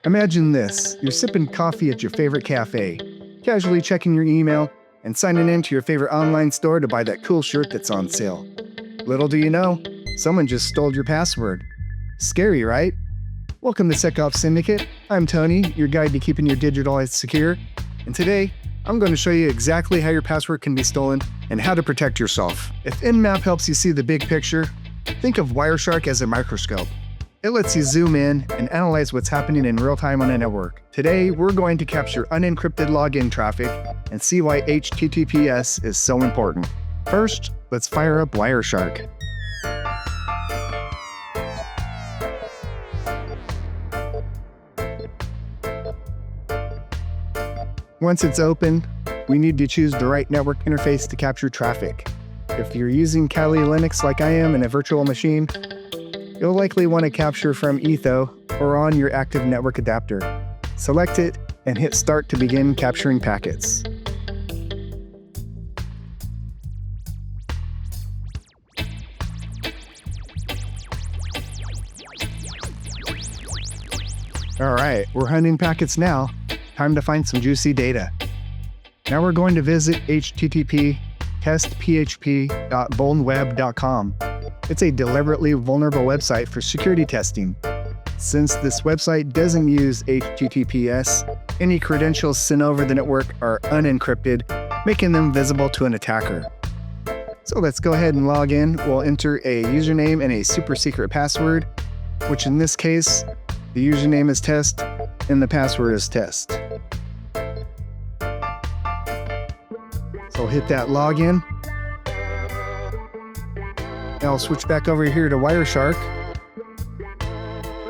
Imagine this, you're sipping coffee at your favorite cafe, casually checking your email, and signing into your favorite online store to buy that cool shirt that's on sale. Little do you know, someone just stole your password. Scary, right? Welcome to SecOps Syndicate. I'm Tony, your guide to keeping your digital life secure, and today, I'm going to show you exactly how your password can be stolen and how to protect yourself. If Nmap helps you see the big picture, think of Wireshark as a microscope. It lets you zoom in and analyze what's happening in real time on a network. Today, we're going to capture unencrypted login traffic and see why HTTPS is so important. First, let's fire up Wireshark. Once it's open, we need to choose the right network interface to capture traffic. If you're using Kali Linux like I am in a virtual machine, you'll likely want to capture from Etho or on your active network adapter. Select it and hit Start to begin capturing packets. Alright, we're hunting packets now. Time to find some juicy data. Now we're going to visit http://testphp.vulnweb.com. It's a deliberately vulnerable website for security testing. Since this website doesn't use HTTPS, any credentials sent over the network are unencrypted, making them visible to an attacker. So let's go ahead and log in. We'll enter a username and a super secret password, which in this case, the username is test and the password is test. So hit that login. Now I'll switch back over here to Wireshark.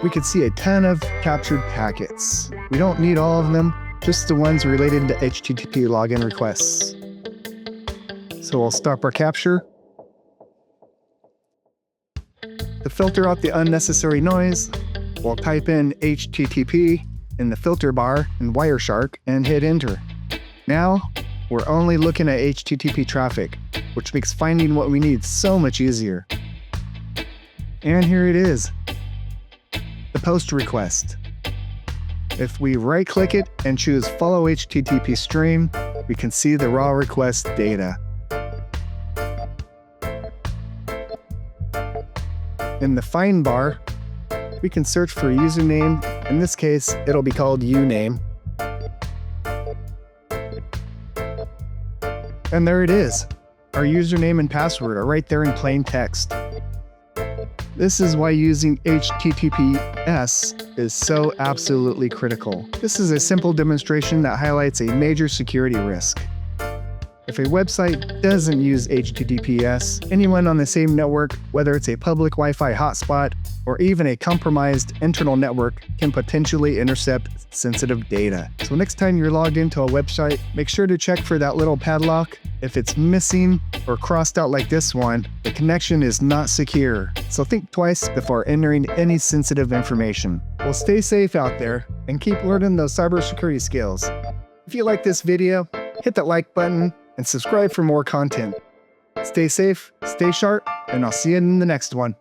We can see a ton of captured packets. We don't need all of them, just the ones related to HTTP login requests. So we'll stop our capture. To filter out the unnecessary noise, we'll type in HTTP in the filter bar in Wireshark and hit enter. Now, we're only looking at HTTP traffic, which makes finding what we need so much easier. And here it is, the post request. If we right-click it and choose Follow HTTP Stream, we can see the raw request data. In the Find bar, we can search for a username. In this case, it'll be called uname. And there it is. Our username and password are right there in plain text. This is why using HTTPS is so absolutely critical. This is a simple demonstration that highlights a major security risk. If a website doesn't use HTTPS, anyone on the same network, whether it's a public Wi-Fi hotspot or even a compromised internal network, can potentially intercept sensitive data. So next time you're logged into a website, make sure to check for that little padlock. If it's missing or crossed out like this one, the connection is not secure. So think twice before entering any sensitive information. Well, stay safe out there and keep learning those cybersecurity skills. If you like this video, hit that like button and subscribe for more content. Stay safe, stay sharp, and I'll see you in the next one.